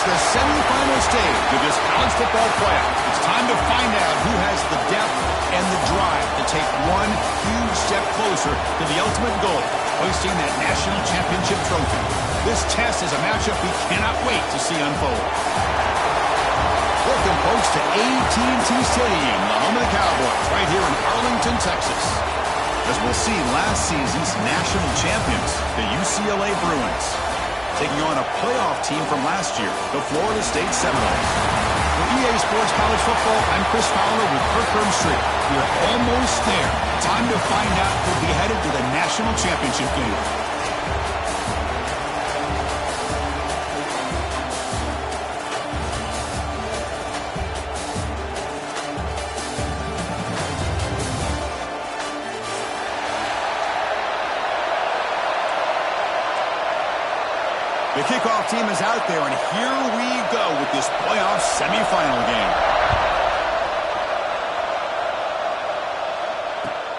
the semifinal stage of this college football playoff. It's time to find out who has the depth and the drive to take one huge step closer to the ultimate goal, hoisting that national championship trophy. This test is a matchup we cannot wait to see unfold. Welcome, folks, to AT&T Stadium, the home of the Cowboys, right here in Arlington, Texas. As we'll see, last season's national champions, the UCLA Bruins, taking on a playoff team from last year, the Florida State Seminoles. For EA Sports College Football, I'm Chris Fowler with Kirk Herbstreit. We're almost there. Time to find out who'll be headed to the national championship game. The kickoff team is out there, and here we go with this playoff semifinal game.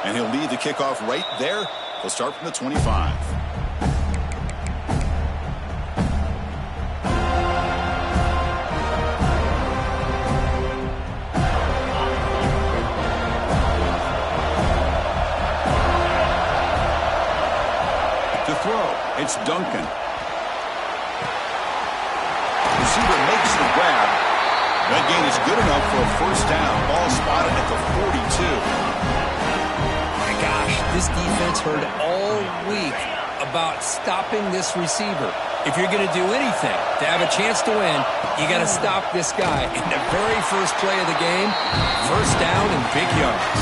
And he'll lead the kickoff right there. He'll start from the 25. To throw, it's Duncan. Receiver makes the grab. That gain is good enough for a first down. Ball spotted at the 42. My gosh, this defense heard all week about stopping this receiver. If you're going to do anything to have a chance to win, you got to stop this guy. In the very first play of the game, first down and big yards.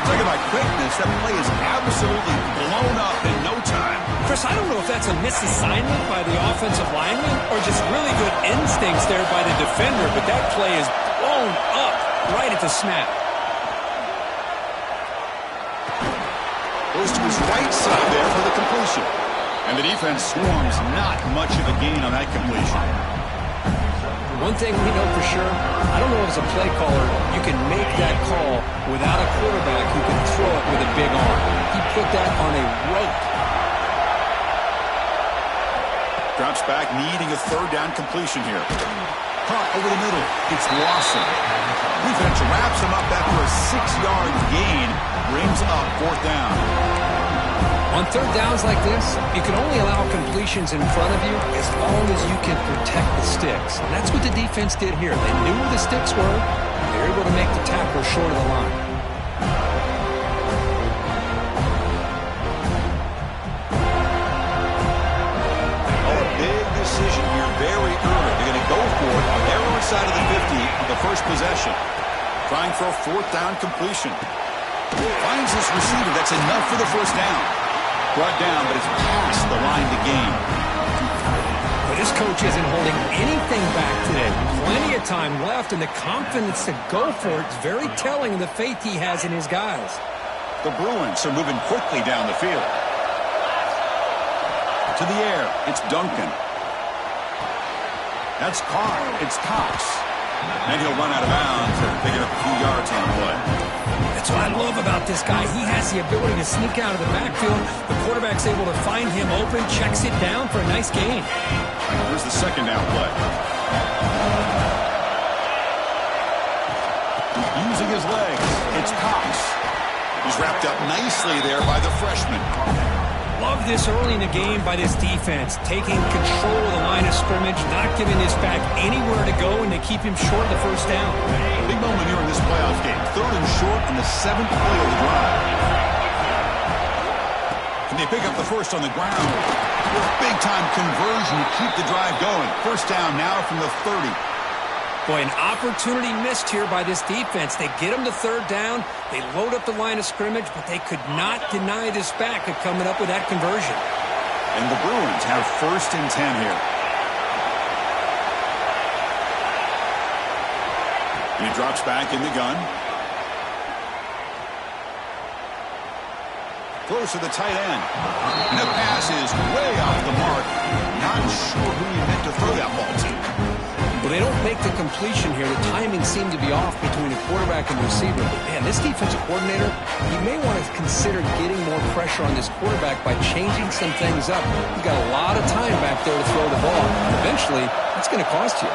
Talking about quickness, that play is absolutely blown up in no time. Chris, I don't know if that's a misassignment by the offensive lineman or just really good instincts there by the defender, but that play is blown up right at the snap. Goes to his right side there for the completion. And the defense swarms not much of a gain on that completion. One thing we know for sure, I don't know as a play caller, you can make that call without a quarterback who can throw it with a big arm. He put that on a rope. Drops back, needing a third down completion here. Caught over the middle. It's Lawson. Defense wraps him up after a 6-yard gain. Brings up fourth down. On third downs like this, you can only allow completions in front of you as long as you can protect the sticks. And that's what the defense did here. They knew where the sticks were. They were able to make the tackle short of the line. A big decision here very early. They're going to go for it on their own side of the 50 for the first possession. Trying for a fourth down completion. Finds this receiver. That's enough for the first down. Brought down, but it's past the line to gain. But this coach isn't holding anything back today. Plenty of time left, and the confidence to go for it is very telling of the faith he has in his guys. The Bruins are moving quickly down the field. To the air, it's Duncan. That's caught. It's Cox. And he'll run out of bounds and pick up a few yards on the play. That's what I love about this guy. He has the ability to sneak out of the backfield. The quarterback's able to find him open, checks it down for a nice gain. Here's the second down play. Using his legs, it's Cox. He's wrapped up nicely there by the freshman. Love this early in the game by this defense, taking control of the line of scrimmage, not giving this back anywhere to go, and to keep him short of the first down. Big moment here in this playoff game. Third and short in the 7th play of the drive. And they pick up the first on the ground. Big-time conversion to keep the drive going. First down now from the 30. Boy, an opportunity missed here by this defense. They get him to third down. They load up the line of scrimmage, but they could not deny this back of coming up with that conversion. And the Bruins have first and 10 here. And he drops back in the gun. Close to the tight end. And the pass is way off the mark. Not sure who he meant to throw that ball to. Well, they don't make the completion here. The timing seemed to be off between the quarterback and the receiver. But, man, this defensive coordinator, he may want to consider getting more pressure on this quarterback by changing some things up. He's got a lot of time back there to throw the ball. Eventually, That's going to cost you.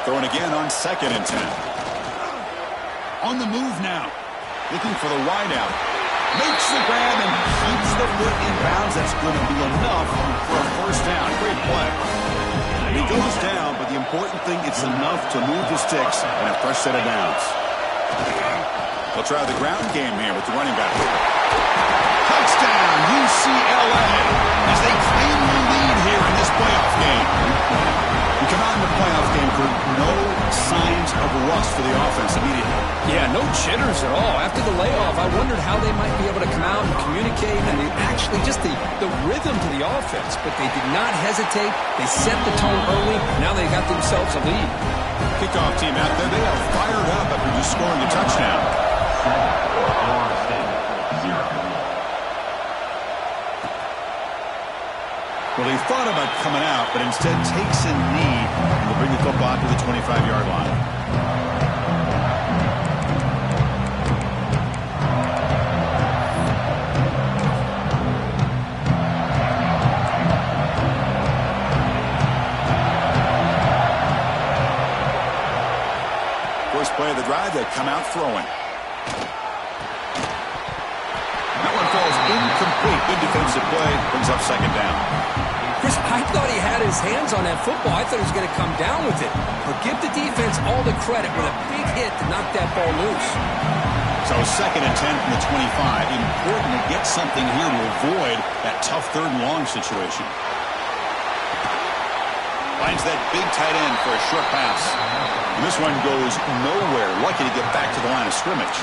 Throwing again on 2nd and 10. On the move now. Looking for the wide out. Makes the grab and keeps the foot in bounds. That's going to be enough for a first down. Great play. He goes down, but the important thing, it's enough to move the sticks and a fresh set of downs. They'll try the ground game here with the running back. Touchdown, UCLA, as they claim the lead here in this playoff game. We come out in the playoff game for no signs of rust for the offense immediately. Yeah, no jitters at all. After the layoff, I wondered how they might be able to come out and communicate and actually just the rhythm to the offense. But they did not hesitate. They set the tone early. Now they got themselves a lead. Kickoff team out there, they are fired up after just scoring a touchdown. Well, he thought about coming out, but instead takes a knee and will bring the football to the 25-yard line. First play of the drive, they come out throwing. That one falls incomplete. Good defensive play. Brings up 2nd down. Chris, I thought he had his hands on that football. I thought he was going to come down with it. But give the defense all the credit with a big hit to knock that ball loose. So 2nd and 10 from the 25. Important to get something here to avoid that tough 3rd and long situation. Finds that big tight end for a short pass. And this one goes nowhere. Lucky to get back to the line of scrimmage.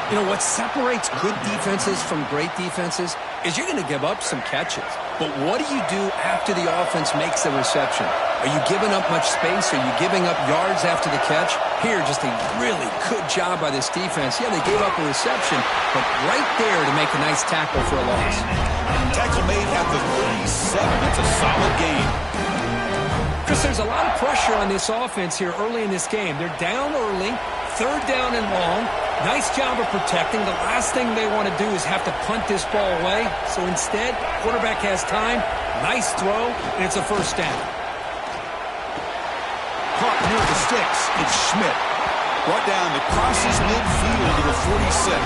You know, what separates good defenses from great defenses is you're going to give up some catches. But what do you do after the offense makes the reception? Are you giving up much space? Are you giving up yards after the catch? Here, just a really good job by this defense. Yeah, they gave up a reception, but right there to make a nice tackle for a loss. Tackle made at the 37. That's a solid gain. Chris, there's a lot of pressure on this offense here early in this game. They're down early, 3rd down and long. Nice job of protecting. The last thing they want to do is have to punt this ball away. So instead, quarterback has time. Nice throw, and it's a first down. Caught near the sticks. It's Schmidt. Brought down to crosses midfield to the 46.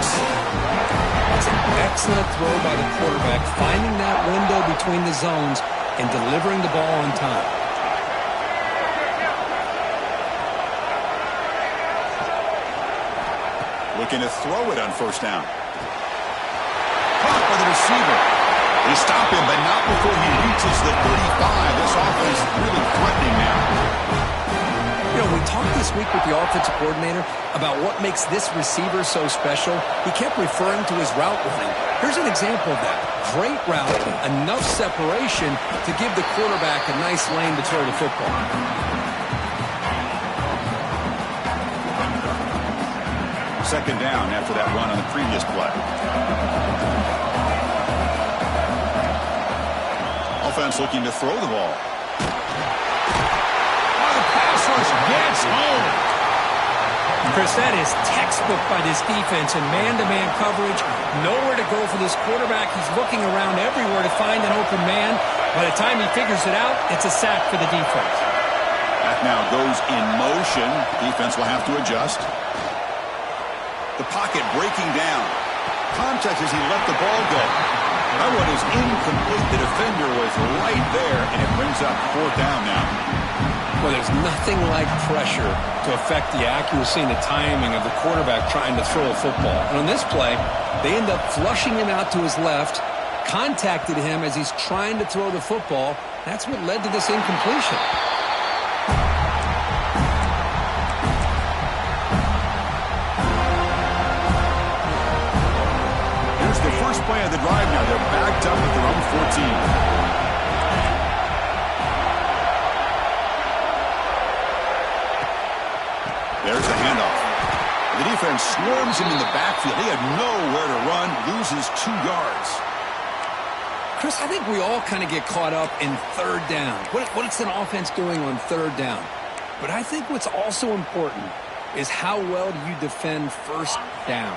That's an excellent throw by the quarterback, finding that window between the zones and delivering the ball on time. Looking to throw it on first down. Caught by the receiver. They stop him, but not before he reaches the 35. This offense really threatening now. You know, we talked this week with the offensive coordinator about what makes this receiver so special. He kept referring to his route running. Here's an example of that. Great route, enough separation to give the quarterback a nice lane to throw the football. Second down after that run on the previous play. Offense looking to throw the ball. Oh, the pass rush gets home. Chris, that is textbook by this defense in man-to-man coverage. Nowhere to go for this quarterback. He's looking around everywhere to find an open man. By the time he figures it out, it's a sack for the defense. That now goes in motion. Defense will have to adjust. The pocket breaking down. Contact as he let the ball go. That one is incomplete. The defender was right there, and it brings up 4th down now. Well, there's nothing like pressure to affect the accuracy and the timing of the quarterback trying to throw a football. And on this play, they end up flushing him out to his left, contacted him as he's trying to throw the football. That's what led to this incompletion. Play of the drive now. They're backed up at their own 14. There's the handoff. The defense swarms him in the backfield. He had nowhere to run, loses 2 yards. Chris, I think we all kind of get caught up in 3rd down. What's an offense doing on 3rd down? But I think what's also important is how well do you defend first down.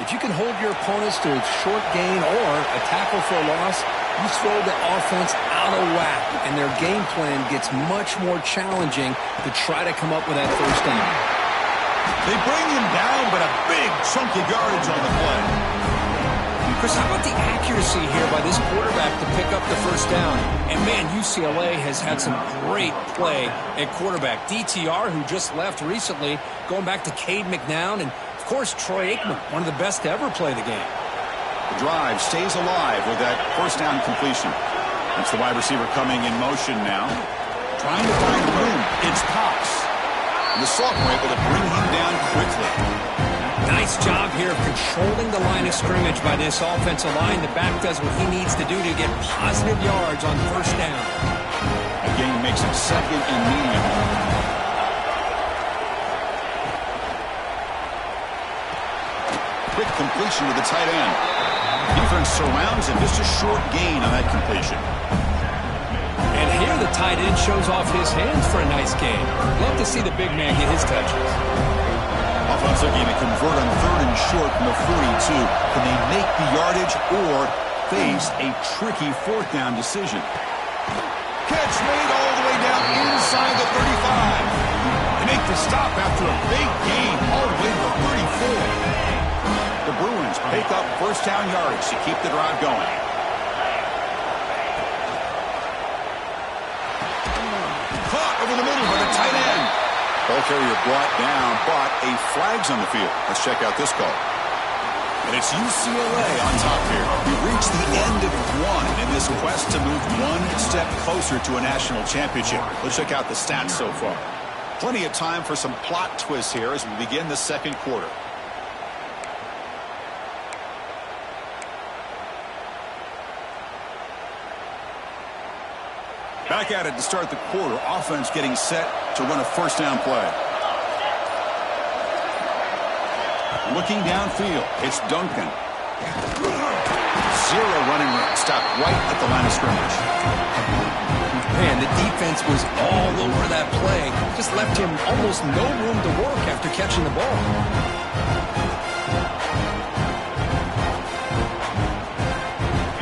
If you can hold your opponents to a short gain or a tackle for a loss, you throw the offense out of whack, and their game plan gets much more challenging to try to come up with that first down. They bring him down, but a big chunk of yardage on the play. Chris, how about the accuracy here by this quarterback to pick up the first down? And, man, UCLA has had some great play at quarterback. DTR, who just left recently, going back to Cade McNown, and, of course, Troy Aikman, one of the best to ever play the game. The drive stays alive with that first down completion. That's the wide receiver coming in motion now. Trying to find room. It's Cox. And the sophomore able to bring him down quickly. Nice job here of controlling the line of scrimmage by this offensive line. The back does what he needs to do to get positive yards on first down. That gain makes it second and medium. Quick completion to the tight end. Defense surrounds him. Just a short gain on that completion. And here the tight end shows off his hands for a nice gain. Love to see the big man get his touches. Offense looking to convert on third and short from the 42. Can they make the yardage or face a tricky fourth down decision? Catch made all the way down inside the 35. They make the stop after a big gain all the way to the 34. The Bruins pick up first down yardage to keep the drive going. Caught over the middle by the tight end. Ball carrier brought down, but a flag's on the field. Let's check out this call. And it's UCLA on top here. We've reached the end of one in this quest to move one step closer to a national championship. Let's check out the stats so far. Plenty of time for some plot twists here as we begin the second quarter. Back at it to start the quarter. Offense getting set to run a first down play. Looking downfield, it's Duncan. Zero running room. Stopped right at the line of scrimmage. Man, the defense was all over that play. Just left him almost no room to work after catching the ball.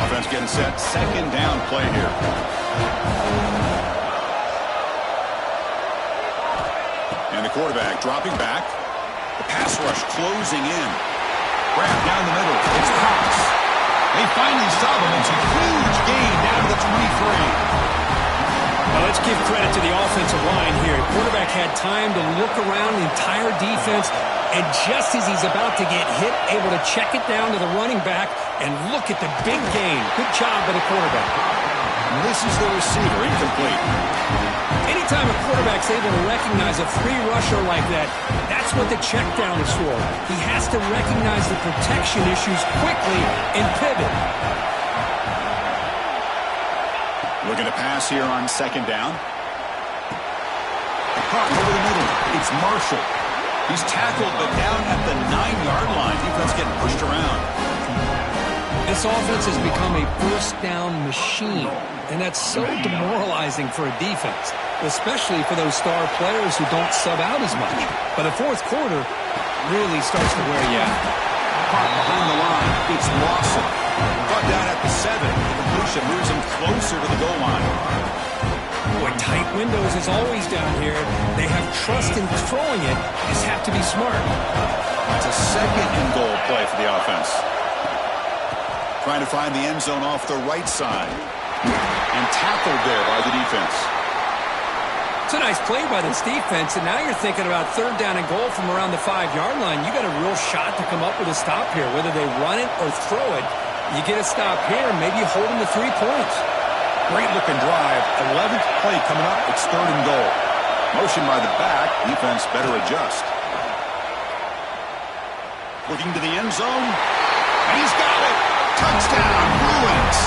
Offense getting set. Second down play here. And the quarterback dropping back. The pass rush closing in. Grab down the middle. It's Cox. They finally stop him. It's a huge gain down to the 23. Now let's give credit to the offensive line here. Quarterback had time to look around the entire defense, and just as he's about to get hit, able to check it down to the running back, and look at the big gain. Good job by the quarterback. Misses the receiver, incomplete. Anytime a quarterback's able to recognize a free rusher like that, that's what the check down is for. He has to recognize the protection issues quickly and pivot. Looking to pass here on second down. Caught over the middle. It's Marshall. He's tackled, but down at the 9-yard line. Defense getting pushed around. This offense has become a first down machine, and that's so demoralizing for a defense, especially for those star players who don't sub out as much. But the fourth quarter really starts to wear you out. Caught behind the line. It's Lawson. Brought down at the 7. The completion moves him closer to the goal line. Boy, tight windows as always down here. They have trust in throwing it. Just have to be smart. It's a second and goal play for the offense. Trying to find the end zone off the right side. And tackled there by the defense. It's a nice play by this defense, and now you're thinking about third down and goal from around the 5-yard line. You got a real shot to come up with a stop here. Whether they run it or throw it, you get a stop here, maybe you hold them to 3 points. Great looking drive. 11th play coming up. It's third and goal. Motion by the back. Defense better adjust. Looking to the end zone. And he's got it. Touchdown, Bruins.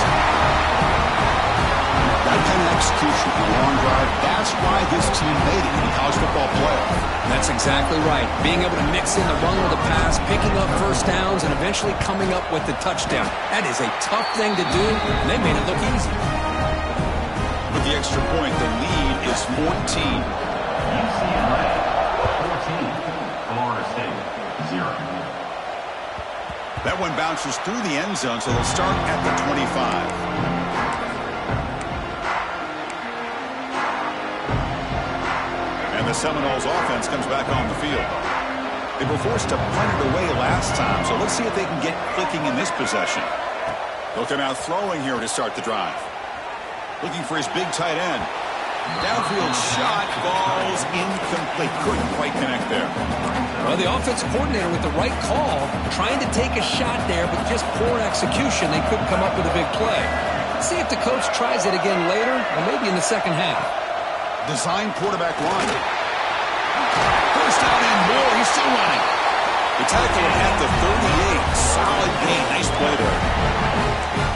That kind of execution on a long drive, that's why this team made it in the college football playoff. That's exactly right. Being able to mix in the run with the pass, picking up first downs, and eventually coming up with the touchdown. That is a tough thing to do, and they made it look easy. With the extra point, the lead is 14. UCLA 14, one bounces through the end zone, so they'll start at the 25. And the Seminoles offense comes back on the field. They were forced to punt it away last time, so let's see if they can get clicking in this possession. Looking out throwing here to start the drive. Looking for his big tight end. Downfield shot falls incomplete. Couldn't quite connect there. Well, the offensive coordinator with the right call, trying to take a shot there, but just poor execution. They couldn't come up with a big play. Let's see if the coach tries it again later, or maybe in the second half. Design quarterback run. First down and more. He's still running. The tackle at the 38. Solid gain. Nice play there.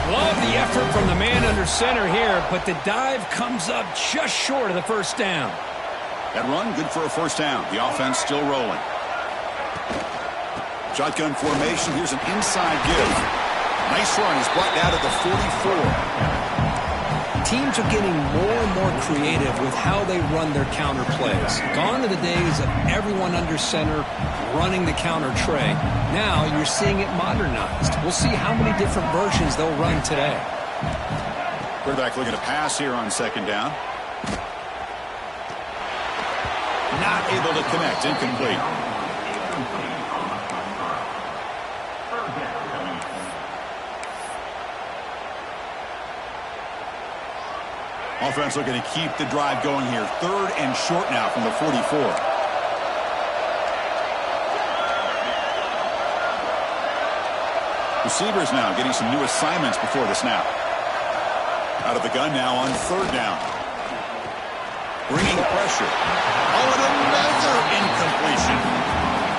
Love the effort from the man under center here, but the dive comes up just short of the first down. That run, good for a first down. The offense still rolling. Shotgun formation. Here's an inside give. Nice run. He's brought down to the 44. Teams are getting more and more creative with how they run their counter plays. Gone are the days of everyone under center running the counter tray. Now you're seeing it modernized. We'll see how many different versions they'll run today. Quarterback looking to pass here on second down. Not able to connect. Incomplete. Offense looking to keep the drive going here. Third and short now from the 44. Receivers now getting some new assignments before the snap. Out of the gun now on third down. Bringing pressure. Oh, and another incompletion.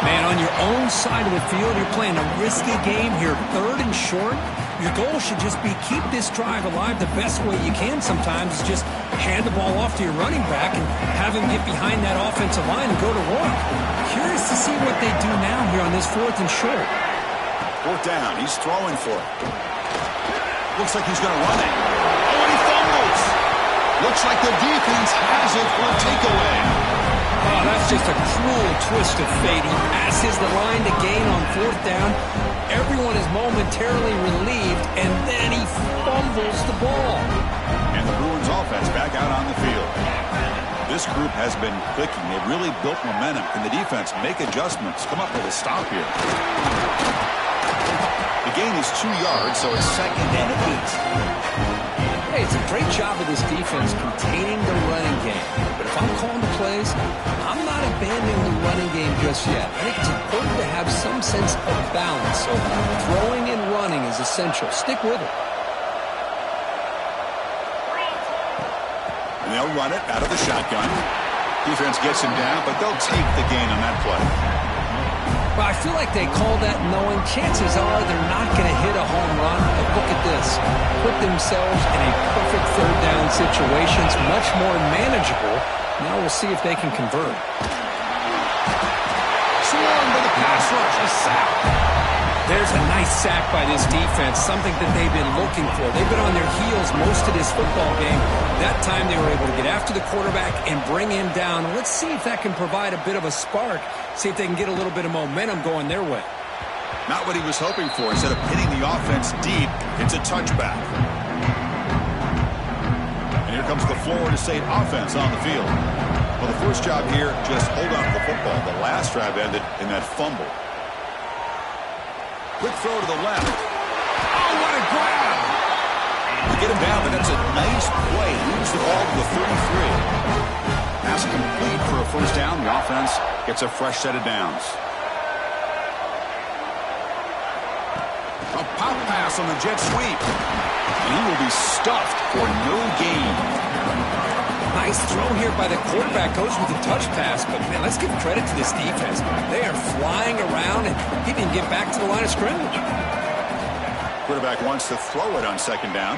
Man, on your own side of the field, you're playing a risky game here. Third and short. Your goal should just be keep this drive alive the best way you can sometimes. Is just hand the ball off to your running back and have him get behind that offensive line and go to work. Curious to see what they do now here on this fourth and short. Fourth down. He's throwing for it. Looks like he's going to run it. Oh, and he fumbles. Looks like the defense has it for a takeaway. Oh, that's just a cruel twist of fate. He passes the line to gain on fourth down. Everyone is momentarily relieved, and then he fumbles the ball. And the Bruins offense back out on the field. This group has been clicking. They've really built momentum. Can the defense make adjustments? Come up with a stop here. The gain is 2 yards, so it's second and 8. Hey, it's a great job of this defense containing the running game. But if I'm calling the plays, I'm not abandoning the running game just yet. I think it's important to have some sense of balance. So throwing and running is essential. Stick with it. And they'll run it out of the shotgun. Defense gets him down, but they'll take the gain on that play. Well, I feel like they call that knowing chances are they're not going to hit a home run. But look at this. Put themselves in a perfect third down situation. It's much more manageable. Now we'll see if they can convert. Swarm to the pass rush. A sack. There's a nice sack by this defense, something that they've been looking for. They've been on their heels most of this football game. That time they were able to get after the quarterback and bring him down. Let's see if that can provide a bit of a spark, see if they can get a little bit of momentum going their way. Not what he was hoping for. Instead of hitting the offense deep, it's a touchback. And here comes the Florida State offense on the field. Well, the first job here, just hold on to the football. The last drive ended in that fumble. Quick throw to the left. Oh, what a grab! You get him down, but that's a nice play. Moves the ball to the 33. Pass complete for a first down. The offense gets a fresh set of downs. A pop pass on the jet sweep. And he will be stuffed for no gain. Nice throw here by the quarterback. Goes with the touch pass. But, man, let's give credit to this defense. They are flying around, and he didn't get back to the line of scrimmage. Quarterback wants to throw it on second down.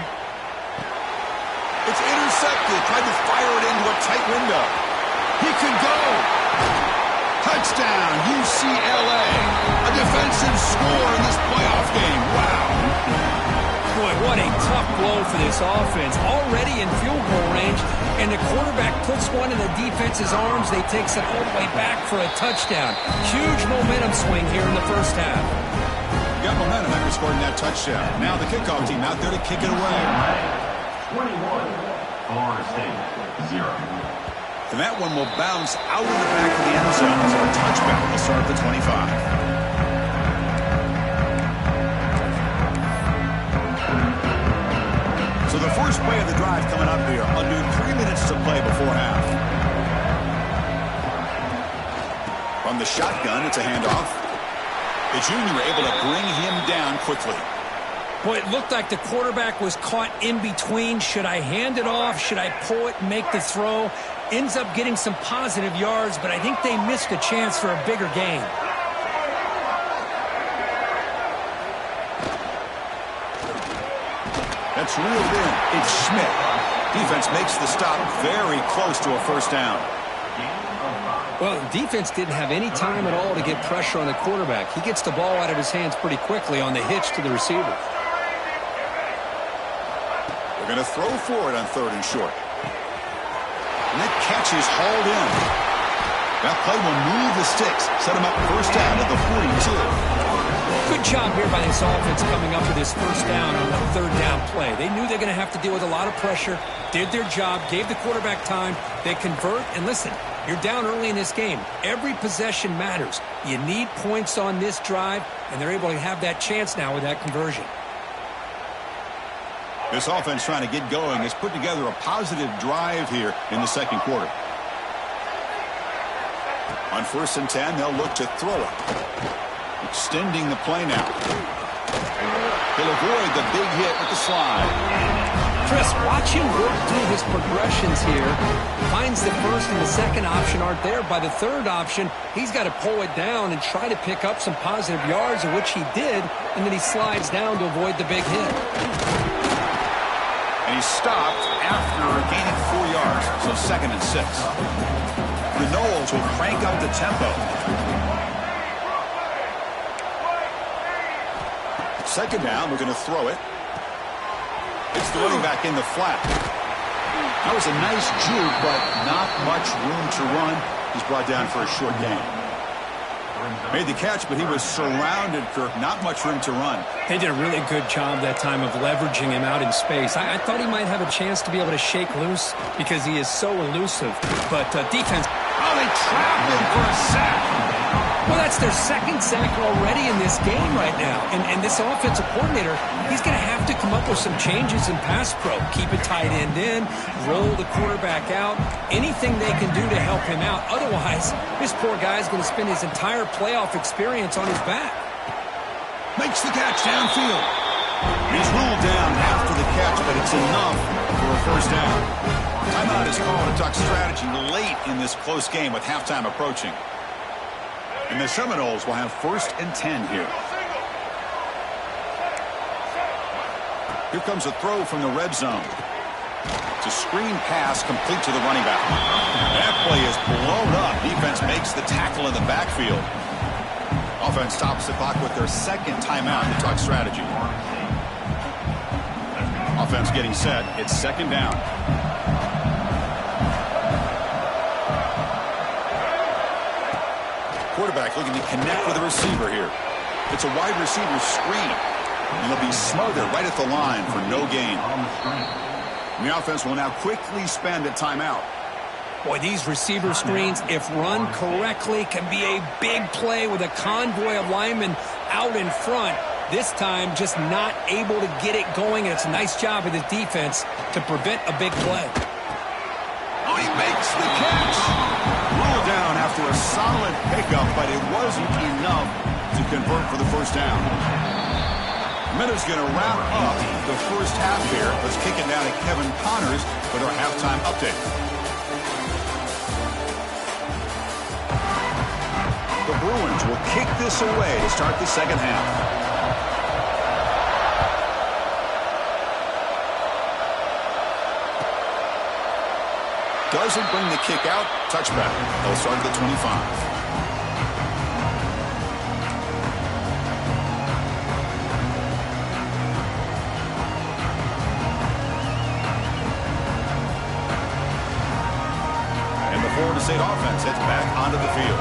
It's intercepted. Tried to fire it into a tight window. He could go. Touchdown, UCLA. A defensive score in this playoff game. Wow. Boy, what a tough blow for this offense. Already in field goal range, and the quarterback puts one in the defense's arms. They takes it all the way back for a touchdown. Huge momentum swing here in the first half. got momentum after scoring that touchdown. Now the kickoff team out there to kick it away. 21, Florida State, 0. And that one will bounce out of the back of the end zone. So a touchback will start at the 25. So the first play of the drive coming up here. Under 3 minutes to play before half. From the shotgun, it's a handoff. The junior able to bring him down quickly. Boy, it looked like the quarterback was caught in between. Should I hand it off? Should I pull it and make the throw? Ends up getting some positive yards, but I think they missed a chance for a bigger gain. That's reeled in. It's Schmidt. Defense makes the stop very close to a first down. Well, the defense didn't have any time at all to get pressure on the quarterback. He gets the ball out of his hands pretty quickly on the hitch to the receiver. They're going to throw for it on 3rd and short. And that catch is hauled in. That play will move the sticks. Set him up first down at the 42. Good job here by this offense coming up with this first down on the 3rd down play. They knew they're going to have to deal with a lot of pressure, did their job, gave the quarterback time. They convert, and listen, you're down early in this game. Every possession matters. You need points on this drive, and they're able to have that chance now with that conversion. This offense trying to get going has put together a positive drive here in the second quarter. On 1st and 10, they'll look to throw it. Extending the play now. He'll avoid the big hit with the slide. Chris, watch him work through his progressions here. Finds the first and the second option aren't there. By the 3rd option, he's got to pull it down and try to pick up some positive yards, of which he did, and then he slides down to avoid the big hit. And he stopped after gaining 4 yards, so 2nd and 6. The Noles will crank up the tempo. 2nd down, we're going to throw it. It's the running back in the flat. That was a nice juke, but not much room to run. He's brought down for a short gain. Made the catch, but he was surrounded, Kirk. Not much room to run. They did a really good job that time of leveraging him out in space. I thought he might have a chance to be able to shake loose because he is so elusive. But defense... Oh, they trapped him for a sack. Well, that's their 2nd sack already in this game right now. And this offensive coordinator, he's going to have to come up with some changes in pass pro. Keep a tight end in, roll the quarterback out, anything they can do to help him out. Otherwise, this poor guy's going to spend his entire playoff experience on his back. Makes the catch downfield. He's ruled down after the catch, but it's enough for a first down. Timeout is called to talk strategy late in this close game with halftime approaching. And the Seminoles will have 1st and 10 here. Here comes a throw from the red zone. It's a screen pass complete to the running back. That play is blown up. Defense makes the tackle in the backfield. Offense stops the clock with their 2nd timeout to talk strategy. Offense getting set. It's 2nd down. Quarterback looking to connect with the receiver here. It's a wide receiver screen. And they'll be smothered right at the line for no gain. And the offense will now quickly spend a timeout. Boy, these receiver screens, if run correctly, can be a big play with a convoy of linemen out in front. This time, just not able to get it going. And it's a nice job of the defense to prevent a big play. Oh, he makes the catch. Ruled down after a solid pickup, but it wasn't enough to convert for the first down. Minutes going to wrap up the first half here. Let's kick it down to Kevin Connors with our halftime update. The Bruins will kick this away to start the second half. Doesn't bring the kick out. Touchback. They'll start at the 25. And the Florida State offense heads back onto the field.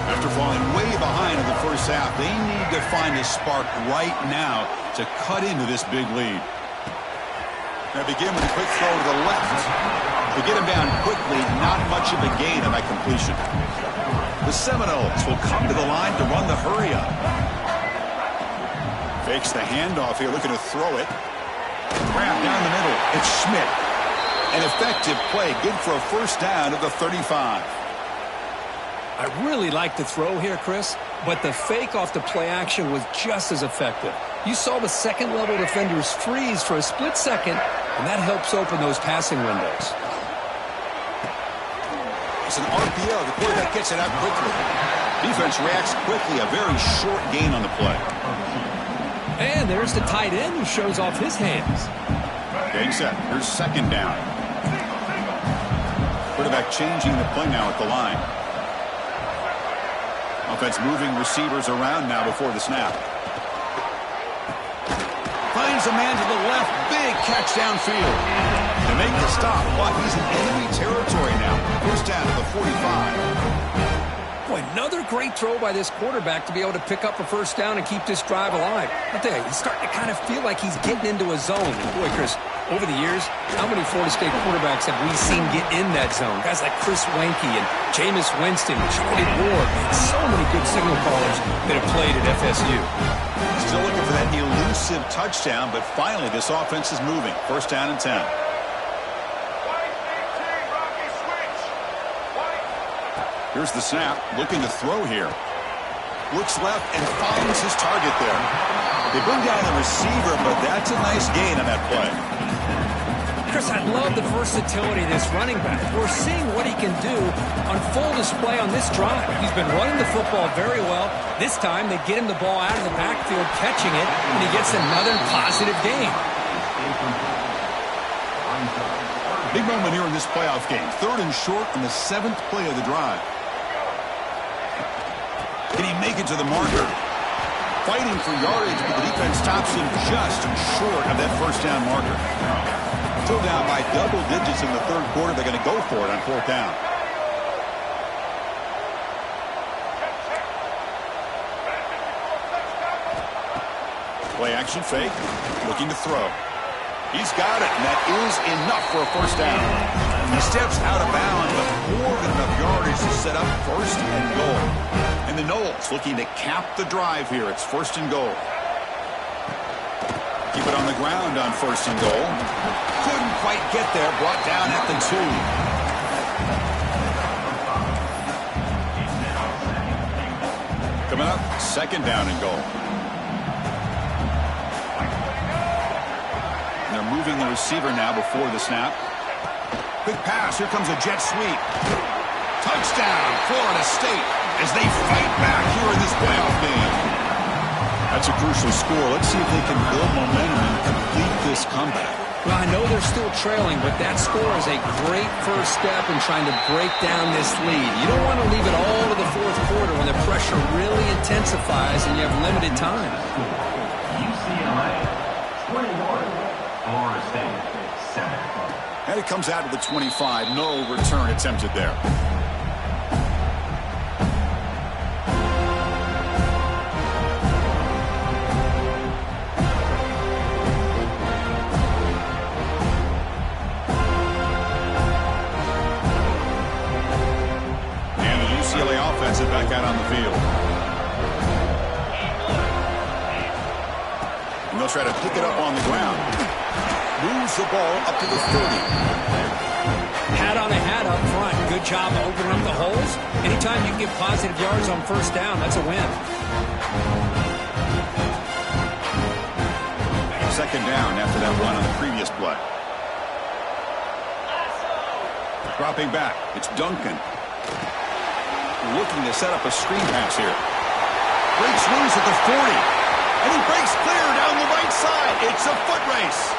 After falling way behind in the first half, they need to find a spark right now to cut into this big lead. They begin with a quick throw to the left. They get him down quickly, not much of a gain on that completion. The Seminoles will come to the line to run the hurry-up. Fakes the handoff here, looking to throw it. Grab down the middle. It's Schmidt. An effective play, good for a first down at the 35. I really like the throw here, Chris, but the fake off the play action was just as effective. You saw the second-level defenders freeze for a split second, and that helps open those passing windows. It's an RPO. The quarterback gets it out quickly. Defense reacts quickly. A very short gain on the play. And there's the tight end who shows off his hands. Getting set. Here's second down. Quarterback changing the play now at the line. Offense moving receivers around now before the snap. Finds a man to the left. Big catch downfield. To make the stop, but he's in enemy territory now. First down to the 45. Boy, another great throw by this quarterback to be able to pick up a first down and keep this drive alive. I tell you, he's starting to kind of feel like he's getting into a zone. Boy, Chris, over the years, how many Florida State quarterbacks have we seen get in that zone? Guys like Chris Weinke and Jameis Winston, Charlie Ward, and so many good signal callers that have played at FSU. Still looking for that elusive touchdown, but finally this offense is moving. First down and 10. Here's the snap, looking to throw here. Looks left and finds his target there. They bring down the receiver, but that's a nice gain on that play. Chris, I love the versatility of this running back. We're seeing what he can do on full display on this drive. He's been running the football very well. This time, they get him the ball out of the backfield, catching it, and he gets another positive gain. Big moment here in this playoff game. Third and short on the 7th play of the drive. Can he make it to the marker? Fighting for yardage, but the defense stops him just short of that first down marker. Still down by double digits in the third quarter. They're going to go for it on fourth down. Play action fake. Looking to throw. He's got it, and that is enough for a first down. He steps out of bounds, but more than enough yardage to set up first and goal. And the Noles looking to cap the drive here. It's first and goal. Keep it on the ground on first and goal. Couldn't quite get there. Brought down at the 2. Coming up, second down and goal. They're moving the receiver now before the snap. Quick pass. Here comes a jet sweep. Touchdown, Florida State, as they fight back here in this playoff game. That's a crucial score. Let's see if they can build momentum and complete this comeback. Well, I know they're still trailing, but that score is a great first step in trying to break down this lead. You don't want to leave it all to the fourth quarter when the pressure really intensifies and you have limited time. UCLA, 21. Florida State, 7. And it comes out to the 25. No return attempted there. And the UCLA offense is back out on the field. And they'll try to pick it up on the ground. Moves the ball up to the 30. Hat on a hat up front. Good job of opening up the holes. Anytime you can get positive yards on first down, that's a win. Second down after that run on the previous play. Dropping back. It's Duncan. Looking to set up a screen pass here. Breaks loose at the 40. And he breaks clear down the right side. It's a foot race.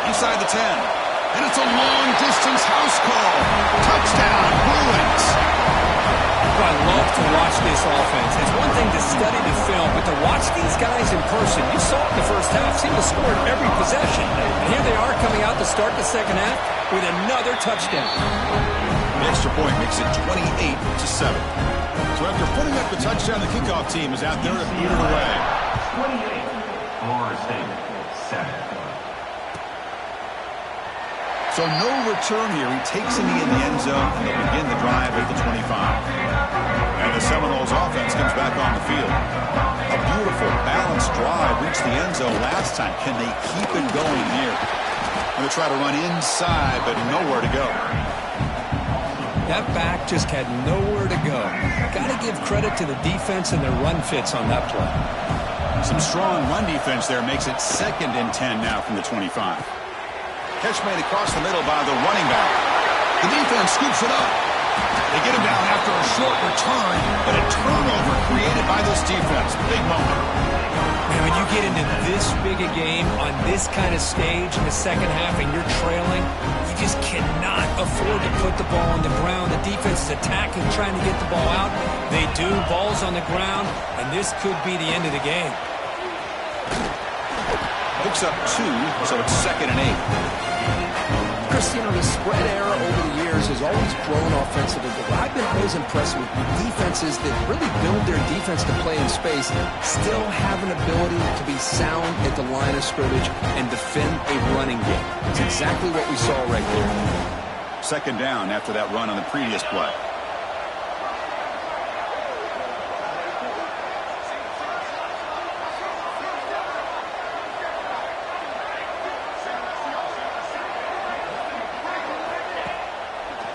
Inside the 10. And it's a long-distance house call. Touchdown, Bruins. Oh, I love to watch this offense. It's one thing to study the film, but to watch these guys in person, you saw it in the first half, seemed to score in every possession. And here they are coming out to start the second half with another touchdown. The extra point makes it 28-7. So after putting up and the kickoff team is out there to beat it away. 28. Florida State, 7. So no return here. He takes him in the end zone, and they'll begin the drive at the 25. And the Seminoles offense comes back on the field. A beautiful, balanced drive reached the end zone last time. Can they keep it going here? Going to try to run inside, but nowhere to go. That back just had nowhere to go. Got to give credit to the defense and their run fits on that play. Some strong run defense there makes it 2nd and 10 now from the 25. Catch made across the middle by the running back. The defense scoops it up. They get him down after a short return, but a turnover created by this defense. Big moment. And when you get into this big a game on this kind of stage in the second half and you're trailing, you just cannot afford to put the ball on the ground. The defense is attacking, trying to get the ball out. They do. Ball's on the ground, and this could be the end of the game. Picks up 2, so it's 2nd and 8. Chris, the spread era over the years has always grown offensively, but I've been always impressed with defenses that really build their defense to play in space, still have an ability to be sound at the line of scrimmage and defend a running game. It's exactly what we saw right there. 2nd down after that run on the previous play.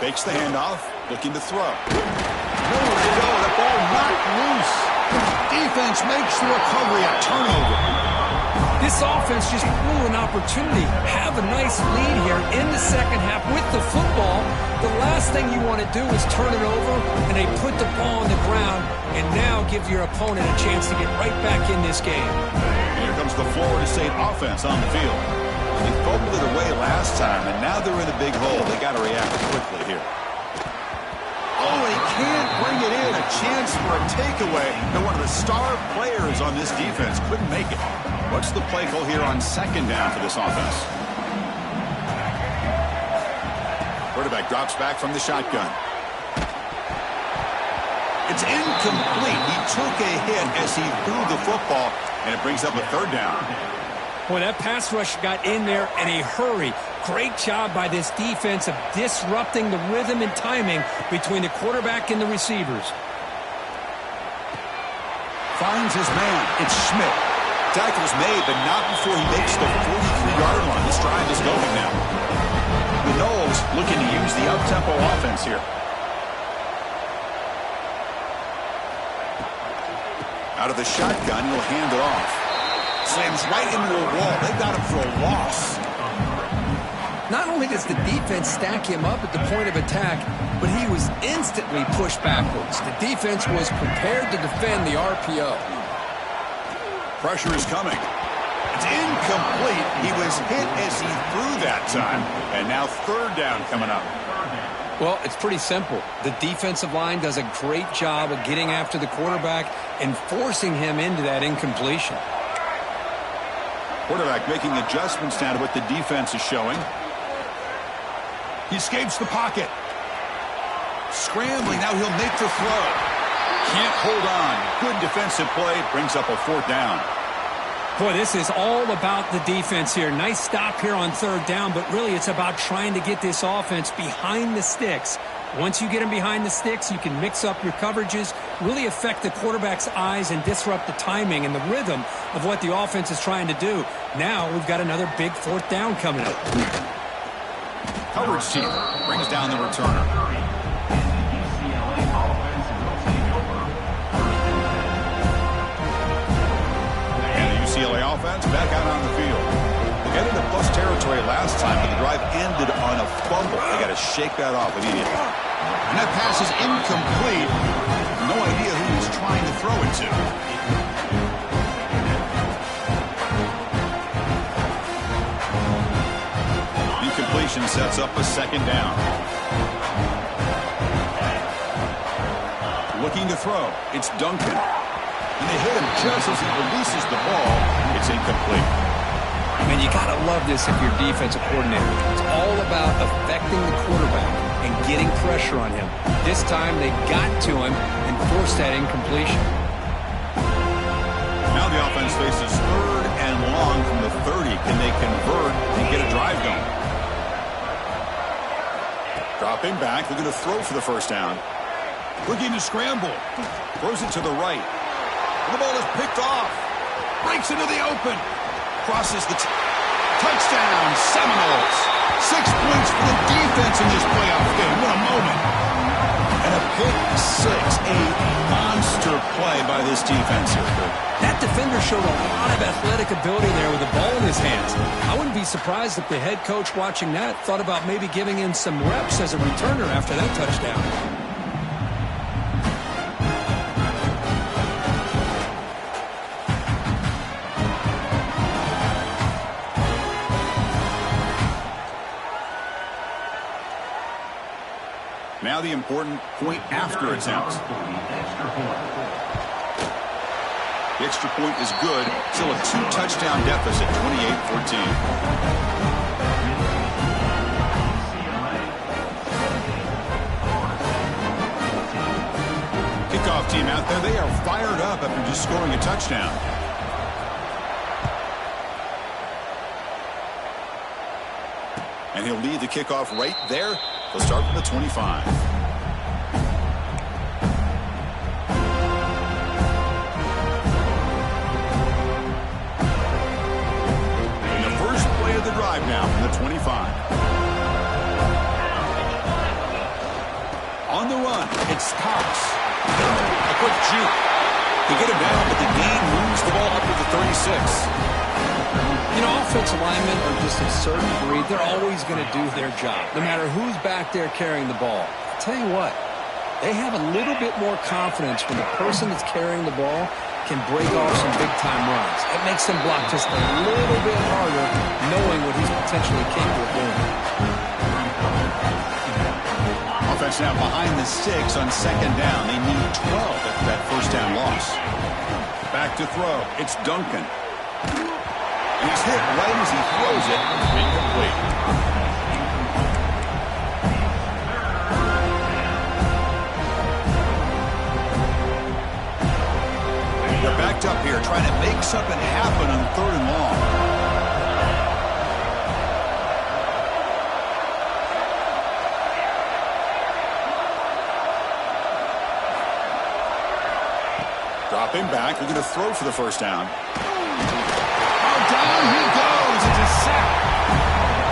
Fakes the handoff, looking to throw. Nowhere to go, the ball knocked loose. Defense makes the recovery, a turnover. This offense just blew an opportunity. Have a nice lead here in the second half with the football. The last thing you want to do is turn it over, and they put the ball on the ground, and now give your opponent a chance to get right back in this game. Here comes the Florida State offense on the field. They fumbled it away last time, and now they're in a big hole. They got to react quickly here. Oh, he can't bring it in. A chance for a takeaway. And one of the star players on this defense couldn't make it. What's the play call here on 2nd down for this offense? Quarterback drops back from the shotgun. It's incomplete. He took a hit as he threw the football, and it brings up a 3rd down. Boy, that pass rush got in there in a hurry. Great job by this defense of disrupting the rhythm and timing between the quarterback and the receivers. Finds his man. It's Schmidt. Tackle's made, but not before he makes the 43-yard line. This drive is going now. The Noles looking to use the up-tempo offense here. Out of the shotgun, he'll hand it off. Slams right into a wall. They got him for a loss. Not only does the defense stack him up at the point of attack, but he was instantly pushed backwards. The defense was prepared to defend the RPO. Pressure is coming. It's incomplete. He was hit as he threw that time. And now 3rd down coming up. Well, it's pretty simple. The defensive line does a great job of getting after the quarterback and forcing him into that incompletion. Quarterback making adjustments now to what the defense is showing. He escapes the pocket. Scrambling, now he'll make the throw. Can't hold on. Good defensive play, brings up a 4th down. Boy, this is all about the defense here. Nice stop here on 3rd down, but really it's about trying to get this offense behind the sticks. Once you get them behind the sticks, you can mix up your coverages, really affect the quarterback's eyes and disrupt the timing and the rhythm of what the offense is trying to do. Now we've got another big 4th down coming up. Coverage team brings down the returner. UCLA offense back out on the field. They got into plus territory last time, but the drive ended on a fumble. They got to shake that off immediately. And that pass is incomplete. No idea who he's trying to throw it to. Incompletion sets up a 2nd down. Looking to throw. It's Duncan. And they hit him just as he releases the ball. It's incomplete. I mean, you got to love this if you're defensive coordinator. It's all about affecting the quarterback and getting pressure on him. This time they got to him and forced that incompletion. the offense faces third and long from the 30. Can they convert and get a drive going? Dropping back, looking to throw for the first down. Looking to scramble. Throws it to the right. The ball is picked off. Breaks into the open. Crosses the touchdown, Seminoles. 6 points for the defense in this playoff game. What a moment. And a pick six, a monster play by this defense here. That defender showed a lot of athletic ability there with the ball in his hands. I wouldn't be surprised if the head coach watching that thought about maybe giving him some reps as a returner after that touchdown. Now the important point after attempt. The extra point is good. Still a 2-touchdown deficit, 28-14. Kickoff team out there. They are fired up after just scoring a touchdown. And he'll lead the kickoff right there. They'll start from the 25. And the first play of the drive now from the 25. On the run, it's Cox. A quick juke. They get him down, but the gain moves the ball up to the 36. You know, offensive linemen are just a certain breed. They're always going to do their job, no matter who's back there carrying the ball. I'll tell you what, they have a little bit more confidence when the person that's carrying the ball can break off some big-time runs. It makes them block just a little bit harder, knowing what he's potentially capable of doing. Offense now behind the 6 on second down. They need 12 after that first down loss. Back to throw. It's Duncan. And he's hit right as he throws it. Incomplete. They're backed up here, trying to make something happen on third and long. Dropping back, looking to throw for the first down. Down he goes. It's a sack.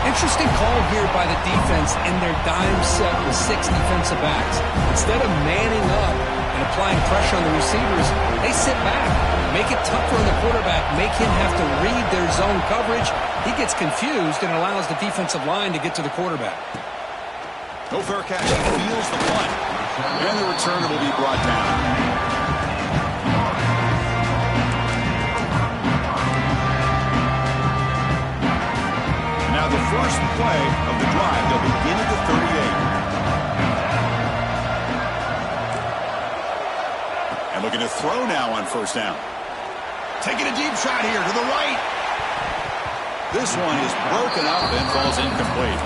Interesting call here by the defense in their dime set with 6 defensive backs. Instead of manning up and applying pressure on the receivers, they sit back, make it tougher on the quarterback, make him have to read their zone coverage. He gets confused and allows the defensive line to get to the quarterback. No fair catch. He feels the punt. And the return will be brought down. Now the first play of the drive, they'll begin at the 38. And looking to throw now on first down. Taking a deep shot here to the right. This one is broken up and falls incomplete.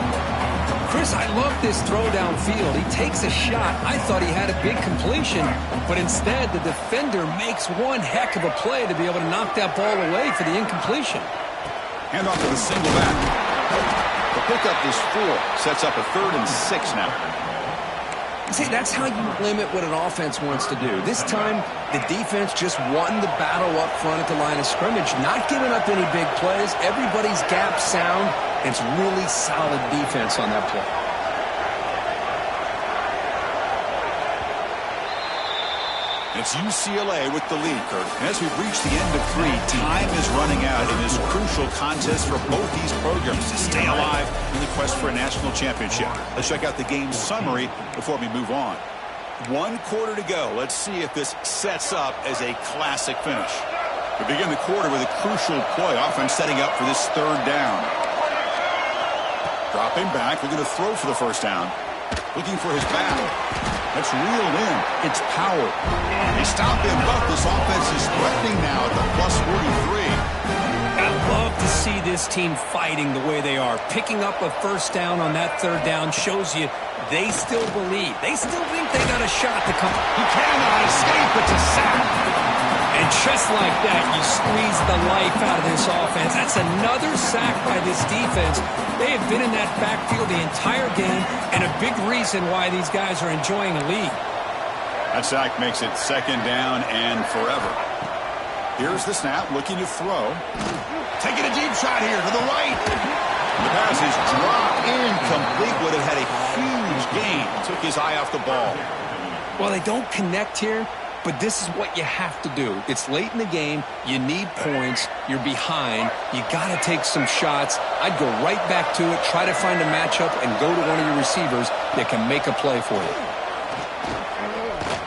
Chris, I love this throw downfield. He takes a shot. I thought he had a big completion, but instead the defender makes one heck of a play to be able to knock that ball away for the incompletion. Hand off to the single back. The pickup is 4. Sets up a 3rd and 6 now. See, that's how you limit what an offense wants to do. This time, the defense just won the battle up front at the line of scrimmage, not giving up any big plays. Everybody's gap sound. It's really solid defense on that play. It's UCLA with the lead, Kurt. And as we've reached the end of 3, time is running out in this crucial contest for both these programs to stay alive in the quest for a national championship. Let's check out the game summary before we move on. 1 quarter to go. Let's see if this sets up as a classic finish. We begin the quarter with a crucial play. Offense setting up for this 3rd down. Dropping back, looking to throw for the first down. Looking for his back. That's reeled in. It's power. They stop him, but this offense is threatening now at the +43. I love to see this team fighting the way they are. Picking up a first down on that 3rd down shows you they still believe. They still think they got a shot to come. He cannot escape. It's a sack. And And just like that, you squeeze the life out of this offense. That's another sack by this defense. They have been in that backfield the entire game, and a big reason why these guys are enjoying a lead. That sack makes it 2nd down and forever. Here's the snap, looking to throw. Taking a deep shot here to the right. The pass is dropped incomplete. Would have had a huge gain. Took his eye off the ball. Well, they don't connect here, but this is what you have to do. It's late in the game. You need points. You're behind. You got to take some shots. I'd go right back to it, try to find a matchup, and go to one of your receivers that can make a play for you.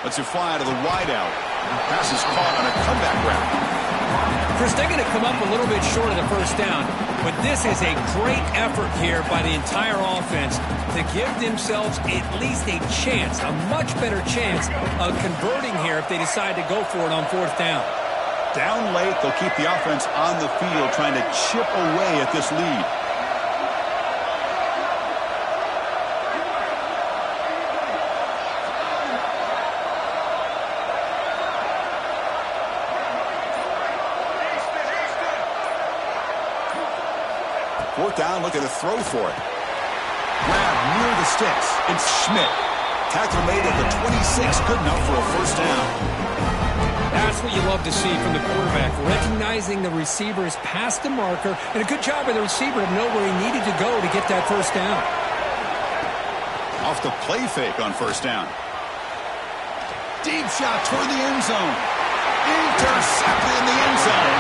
Let's it fly to the wideout. Pass is caught on a comeback route. Chris, they're going to come up a little bit short of the first down, but this is a great effort here by the entire offense to give themselves at least a chance, a much better chance of converting here if they decide to go for it on 4th down. Down late, they'll keep the offense on the field trying to chip away at this lead. Fourth down, looking to throw for it. Grab near the sticks. It's Schmidt. Tackle made at the 26. Good enough for a 1st down. That's what you love to see from the quarterback, recognizing the receiver is past the marker, and a good job by the receiver to know where he needed to go to get that 1st down. Off the play fake on 1st down. Deep shot toward the end zone. Intercepted in the end zone.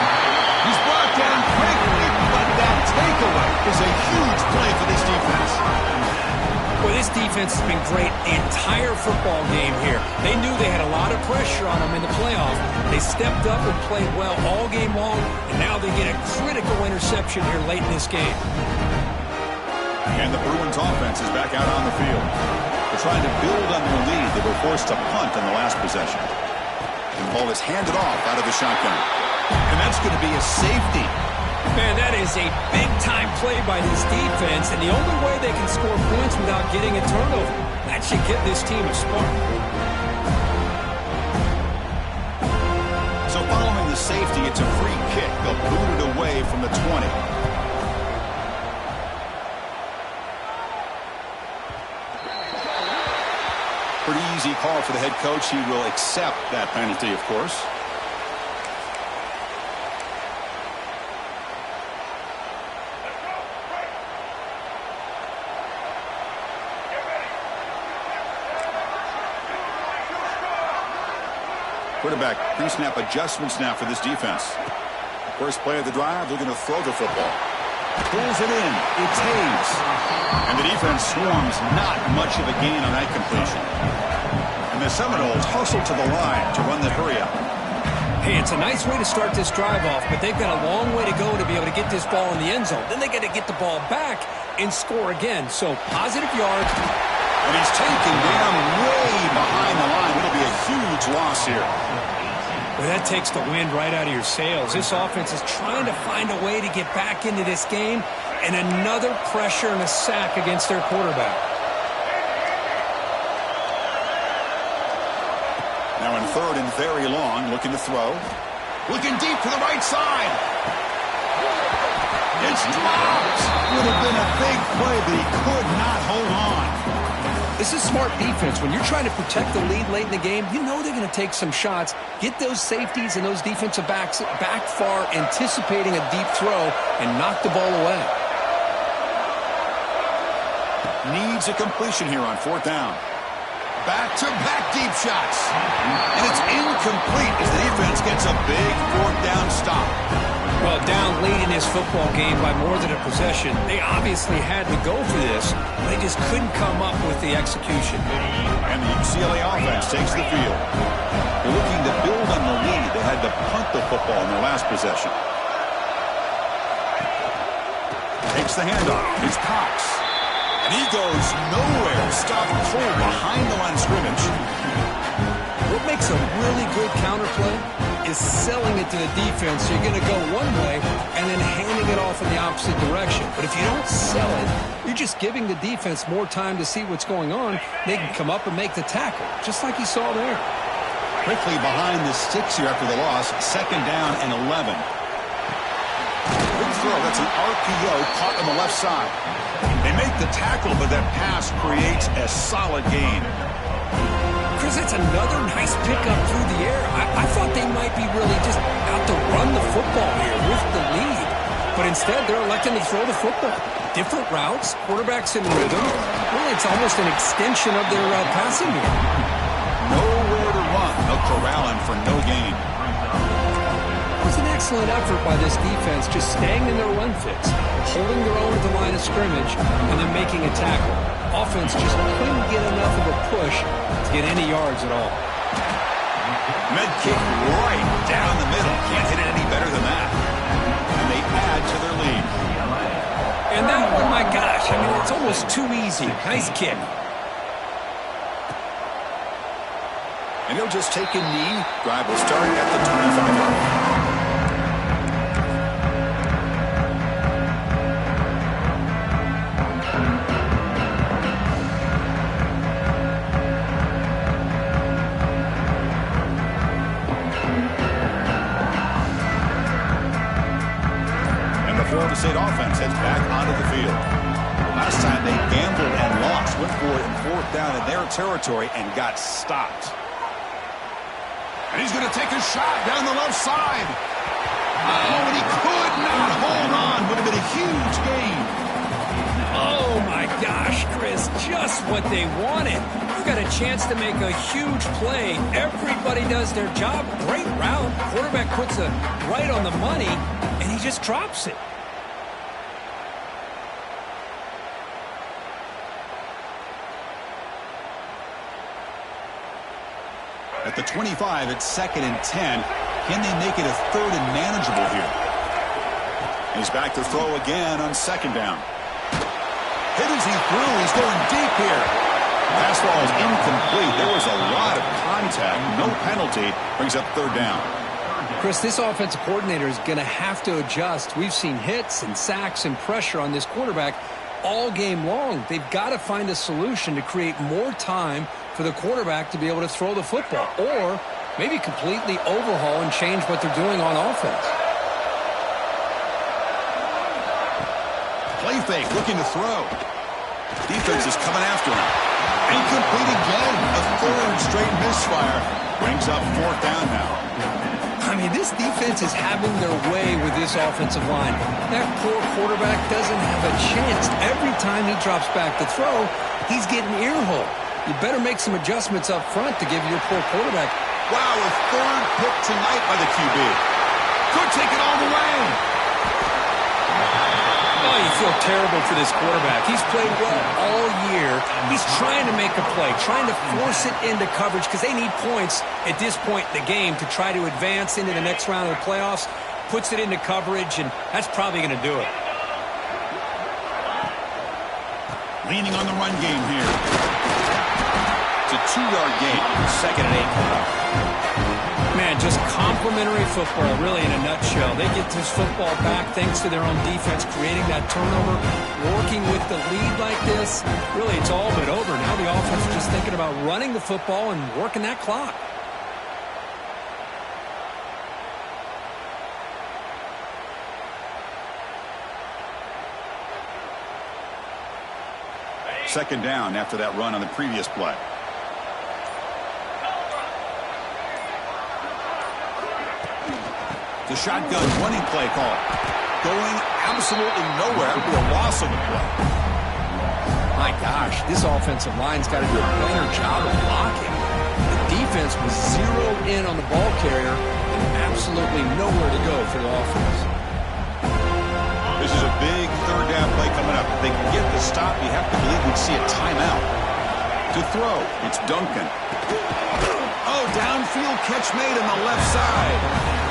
He's brought down quickly, but that takeaway is a huge play for this defense. Well, this defense has been great the entire football game here. They knew they had a lot of pressure on them in the playoff. They stepped up and played well all game long, and now they get a critical interception here late in this game. And the Bruins offense is back out on the field. They're trying to build on their lead. They were forced to punt on the last possession. And the ball is handed off out of the shotgun. And that's going to be a safety. Man, that is a big-time play by this defense, and the only way they can score points without getting a turnover. That should give this team a spark. So following the safety, it's a free kick. They'll boot it away from the 20. Pretty easy call for the head coach. He will accept that penalty, of course. Quarterback pre-snap adjustments now for this defense. First play of the drive, looking to throw the football. Pulls it in. It's Hayes. And the defense swarms, not much of a gain on that completion. And the Seminoles hustle to the line to run the hurry up. Hey, it's a nice way to start this drive off, but they've got a long way to go to be able to get this ball in the end zone. Then they got to get the ball back and score again. So positive yards. And he's taken down way behind the line. It'll be a huge loss here. Well, that takes the wind right out of your sails. This offense is trying to find a way to get back into this game, and another pressure and a sack against their quarterback. Now in 3rd and very long, looking to throw. Looking deep to the right side. It's dropped. Would have been a big play, but he could not hold on. This is smart defense. When you're trying to protect the lead late in the game, you know they're going to take some shots, get those safeties and those defensive backs back far, anticipating a deep throw, and knock the ball away. Needs a completion here on 4th down. Back-to-back deep shots. And it's incomplete as the defense gets a big 4th down stop. Well, down late in this football game by more than a possession, they obviously had to go for this. They just couldn't come up with the execution. And the UCLA offense takes the field. They're looking to build on the lead. They had to punt the football in their last possession. Takes the handoff. It's Cox. And he goes nowhere. Stopped cold behind the line of scrimmage. What makes a really good counterplay is selling it to the defense. So you're going to go one way and then handing it off in the opposite direction. But if you don't sell it, you're just giving the defense more time to see what's going on. They can come up and make the tackle, just like you saw there. quickly behind the sticks here after the loss. 2nd down and 11. Good throw. That's an RPO caught on the left side. They make the tackle, but that pass creates a solid gain. Chris, that's another nice pickup through the air. I thought they might be really just out to run the football here with the lead. But instead, they're electing to throw the football. Different routes, quarterbacks in rhythm. Really, it's almost an extension of their passing game. Nowhere to run. They'll corral him for no gain. It was an excellent effort by this defense, just staying in their run fits, holding their own at the line of scrimmage, and then making a tackle. Offense just couldn't get enough of a push to get any yards at all. Med kick right down the middle. Can't hit it any better than that. And they add to their lead. And that one, my gosh, I mean, it's almost too easy. Nice kick. And he'll just take a knee. Drive will start at the 25-yard line. Florida State offense heads back onto the field. Last time they gambled and lost, went for it in 4th down in their territory and got stopped. And he's going to take a shot down the left side. Oh, and he could not hold on. Would have been a huge gain. Oh, my gosh, Chris, just what they wanted. You got a chance to make a huge play. Everybody does their job. Great route. Quarterback puts it right on the money, and he just drops it. At the 25, it's 2nd and 10. Can they make it a 3rd and manageable here? He's back to throw again on 2nd down. Hit as he threw. He's going deep here. Pass ball is incomplete. There was a lot of contact. No penalty. Brings up 3rd down. Chris, this offensive coordinator is going to have to adjust. We've seen hits and sacks and pressure on this quarterback all game long. They've got to find a solution to create more time for the quarterback to be able to throw the football, or maybe completely overhaul and change what they're doing on offense. Play fake, looking to throw. Defense is coming after him. Incomplete again. A 3rd straight misfire. Brings up 4th down now. I mean, this defense is having their way with this offensive line. That poor quarterback doesn't have a chance. Every time he drops back to throw, he's getting earholed. You better make some adjustments up front to give your poor quarterback. Wow, a 3rd pick tonight by the QB. Could take it all the way. Oh, you feel terrible for this quarterback. He's played well all year. He's trying to make a play, trying to force it into coverage because they need points at this point in the game to try to advance into the next round of the playoffs. Puts it into coverage, and that's probably going to do it. Leaning on the run game here. It's a 2-yard gain. 2nd and 8 coming up. Man, just complimentary football, really, in a nutshell. They get this football back thanks to their own defense, creating that turnover, working with the lead like this. Really, it's all but over. Now the offense is just thinking about running the football and working that clock. Second down after that run on the previous play. The shotgun running play call. Going absolutely nowhere. It'll be a loss on the play. My gosh, this offensive line's got to do a better job of blocking. The defense was zeroed in on the ball carrier and absolutely nowhere to go for the offense. This is a big 3rd down play coming up. If they can get the stop, you have to believe we'd see a timeout. To throw, it's Duncan. Oh, downfield catch made on the left side.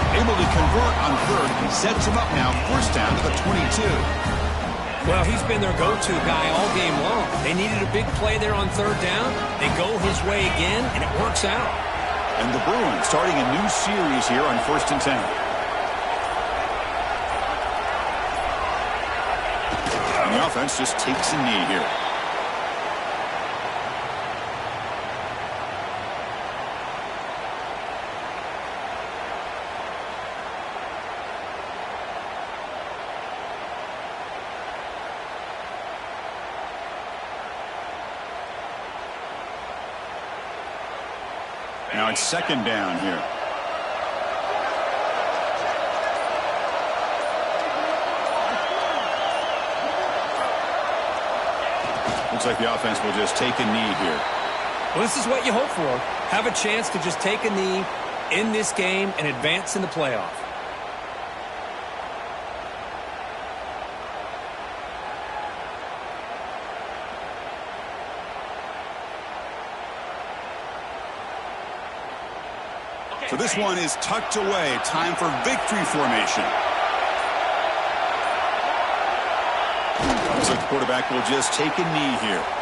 Able to convert on 3rd. He sets him up now. 1st down to the 22. Well, he's been their go-to guy all game long. They needed a big play there on 3rd down. They go his way again, and it works out. And the Bruins starting a new series here on 1st and 10. And the offense just takes a knee here. Now it's second down here. Looks like the offense will just take a knee here. Well, this is what you hope for. Have a chance to just take a knee in this game and advance in the playoff. So this one is tucked away. Time for victory formation. Looks like the quarterback will just take a knee here.